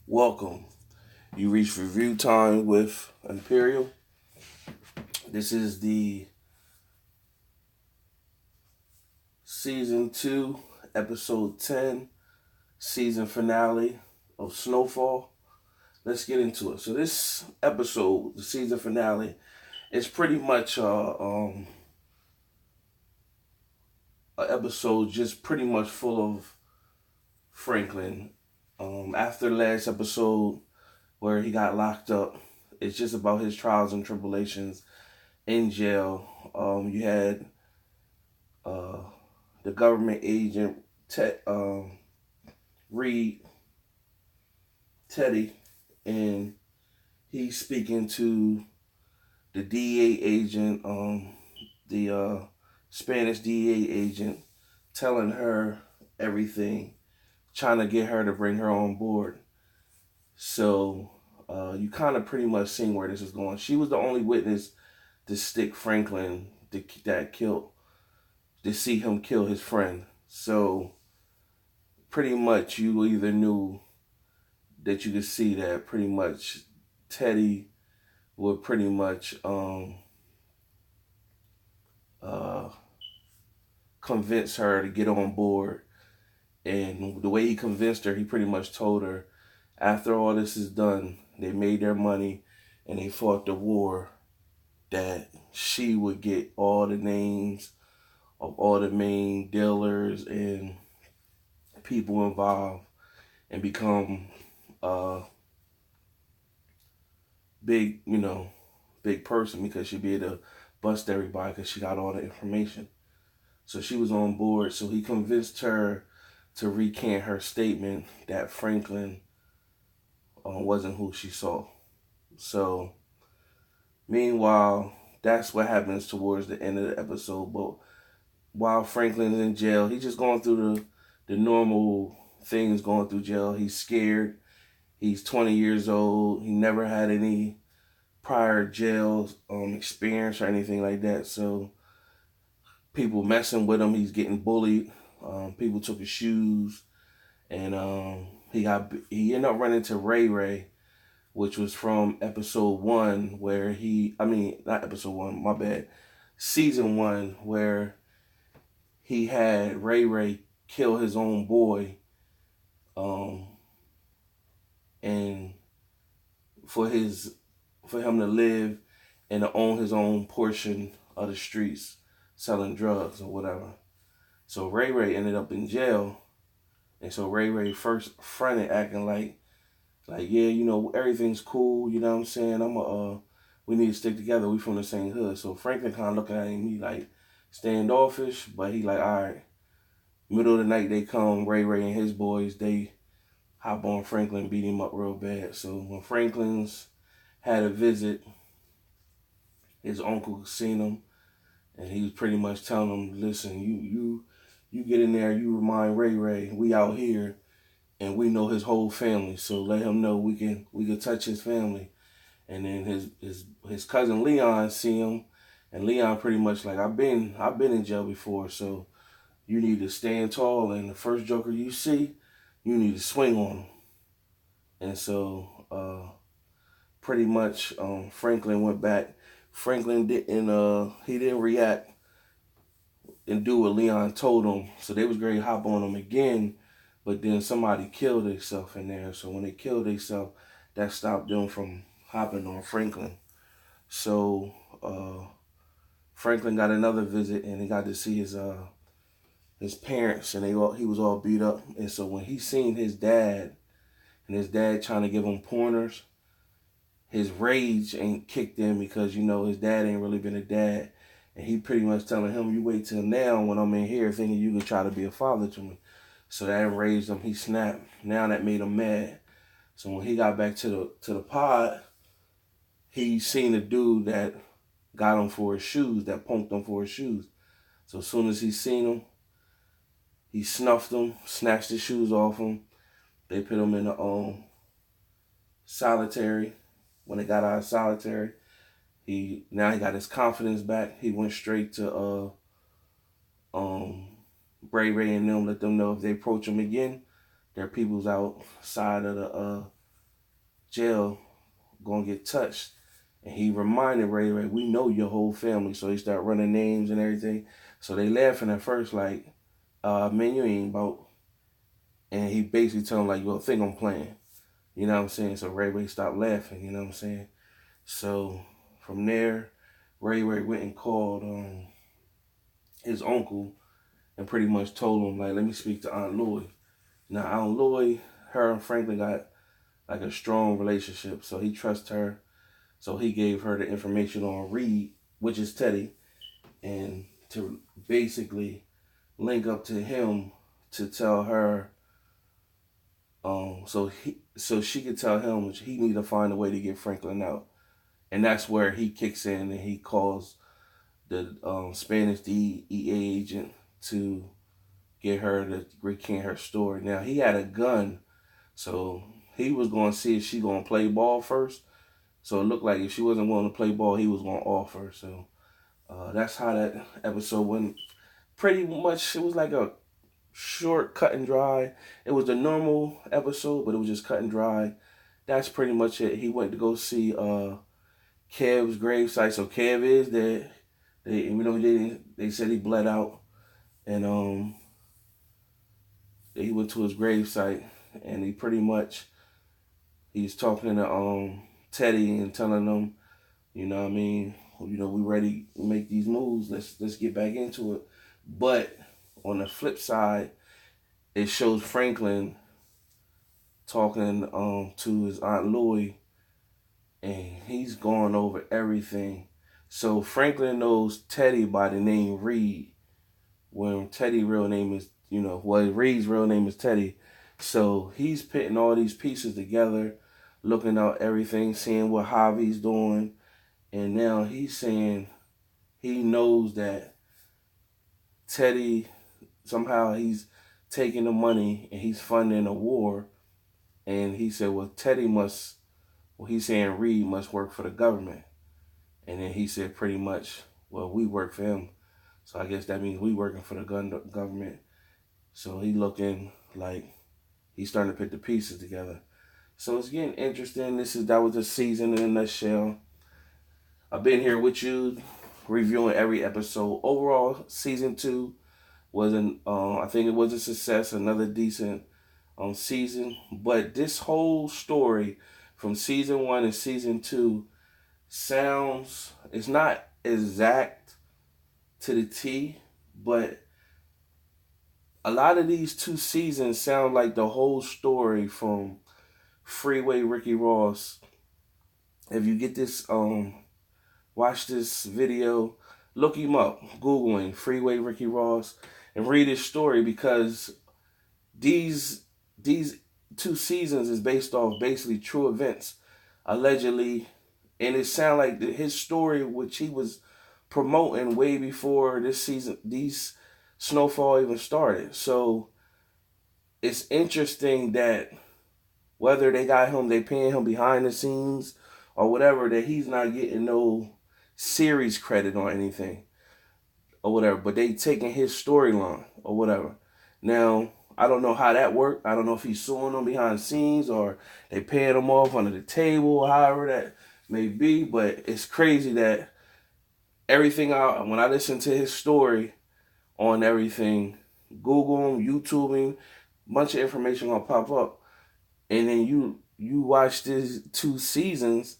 Welcome. You reach review time with Imperial. This is the season 2, episode 10, season finale of Snowfall. Let's get into it. So this episode, the season finale, is pretty much a episode just pretty much full of Franklin. After the last episode where he got locked up, it's just about his trials and tribulations in jail. You had uh, the government agent Reed Teddy, and he's speaking to the DEA agent, the Spanish DEA agent, telling her everything, trying to get her to bring her on board. So you kind of pretty much seen where this is going. She was the only witness to stick Franklin that killed to see him kill his friend. So pretty much you either knew that you could see that pretty much Teddy would pretty much uh, convince her to get on board. And the way he convinced her, he pretty much told her, after all this is done, they made their money and they fought the war, that she would get all the names of all the main dealers and people involved and become a big, big person, because she'd be able to bust everybody because she got all the information. So she was on board. So he convinced her to recant her statement that Franklin wasn't who she saw. So meanwhile, that's what happens towards the end of the episode. But while Franklin's in jail, he's just going through the normal things going through jail. He's scared. He's 20 years old. He never had any prior jail experience or anything like that. So people messing with him. He's getting bullied. People took his shoes, and he ended up running into Ray Ray, which was from episode 1, where not episode 1, my bad, season 1, where he had Ray Ray kill his own boy, um, and for him to live and to own his own portion of the streets, selling drugs or whatever. So Ray Ray ended up in jail, and so Ray Ray first fronted, acting like yeah, everything's cool. You know what I'm saying? We need to stick together. We from the same hood. So Franklin kind of looking at him, he like standoffish, but he like, all right. Middle of the night they come, Ray Ray and his boys, they hop on Franklin, beat him up real bad. So when Franklin's had a visit, his uncle seen him, and he was pretty much telling him, listen, you get in there, you remind Ray Ray, we out here and we know his whole family. So let him know we can touch his family. And then his cousin Leon see him, and Leon pretty much like, I've been in jail before, so you need to stand tall, and the first joker you see, you need to swing on him. And so pretty much Franklin went back. Franklin didn't react and do what Leon told him. So they was going to hop on him again, but then somebody killed themselves in there. So when they killed themselves, that stopped them from hopping on Franklin. So Franklin got another visit, and he got to see his parents, and he was all beat up. And so when he seen his dad, and his dad trying to give him pointers, his rage ain't kicked in, because his dad ain't really been a dad, and he pretty much telling him, you wait till now when I'm in here thinking you can try to be a father to me. So that enraged him. He snapped. Now that made him mad. So when he got back to the pod, he seen a dude that got him for his shoes, that punked him for his shoes. So as soon as he seen him, he snuffed him, snatched his shoes off him. They put him in the solitary. When they got out of solitary, he got his confidence back. He went straight to Ray Ray and them, let them know if they approach him again, their people's outside of the jail gonna get touched. And he reminded Ray Ray, we know your whole family. So he started running names and everything. So they laughing at first like, man, you ain't about. And he basically told him like, yo, think I'm playing. You know what I'm saying? So Ray Ray stopped laughing, you know what I'm saying? So from there, Ray Ray went and called his uncle and pretty much told him, like, let me speak to Aunt Lloyd. Now, Aunt Lloyd, her and Franklin got like a strong relationship, so he trusts her. So he gave her the information on Reed, which is Teddy, and to basically link up to him to tell her, so she could tell him he need to find a way to get Franklin out, and that's where he kicks in and he calls the Spanish DEA agent to get her to recant her story. Now he had a gun, so he was going to see if she going to play ball first. So it looked like if she wasn't willing to play ball, he was going to offer. So that's how that episode went. Pretty much, it was like a short, cut and dry. It was a normal episode, but it was just cut and dry. That's pretty much it. He went to go see Kev's gravesite. So Kev is dead. They said he bled out, and he went to his gravesite, and he pretty much he's talking to Teddy and telling him, you know what I mean, we ready to make these moves. Let's get back into it. But on the flip side, it shows Franklin talking to his Aunt Lloyd, and he's going over everything. So Franklin knows Teddy by the name Reed, when Teddy's real name is, Reed's real name is Teddy. So he's putting all these pieces together, looking out everything, seeing what Javi's doing, and now he's saying he knows that Teddy, somehow he's taking the money and he's funding a war. And he said, well, he's saying Reed must work for the government. And then he said pretty much, well, we work for him. So I guess that means we working for the government. So he looking like he's starting to put the pieces together. So it's getting interesting. That was a season in a nutshell. I've been here with you, reviewing every episode. Overall, season 2 was I think it was a success, another decent season. But this whole story from season 1 and season 2 it's not exact to the T, but a lot of these 2 seasons sound like the whole story from Freeway Ricky Ross. If you get this, watch this video, look him up, Googling Freeway Ricky Ross, and read his story, because these 2 seasons is based off basically true events, allegedly, and it sounds like his story, which he was promoting way before these Snowfall even started. So it's interesting that whether they paying him behind the scenes or whatever, that he's not getting no series credit or anything or whatever, but they taking his storyline or whatever. Now, I don't know how that worked. I don't know if he's suing them behind the scenes or they paying him off under the table, or however that may be, but it's crazy that when I listen to his story on everything, Google him, YouTube him, bunch of information gonna pop up, and then you watch these 2 seasons,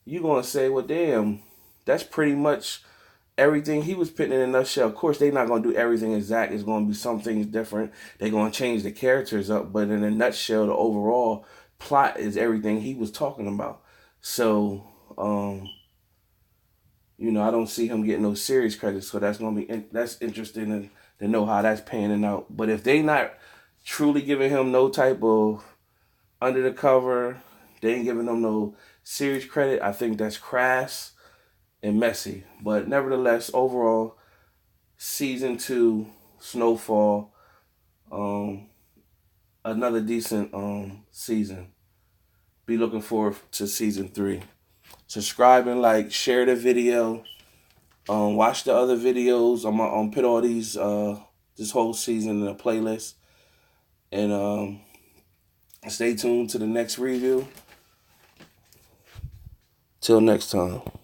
you're gonna say, well, damn, that's pretty much everything he was putting in a nutshell. Of course, they're not gonna do everything exact. It's gonna be some things different. They're gonna change the characters up, but in a nutshell, the overall plot is everything he was talking about. So, I don't see him getting no series credits, so that's interesting to know how that's panning out. But if they not truly giving him no type of under the cover, they ain't giving him no series credit, I think that's crass and messy. But nevertheless, overall, season 2, Snowfall, another decent season. Be looking forward to season 3. Subscribe and like, share the video. Watch the other videos. I'm gonna put all these this whole season in a playlist, and stay tuned to the next review. Till next time.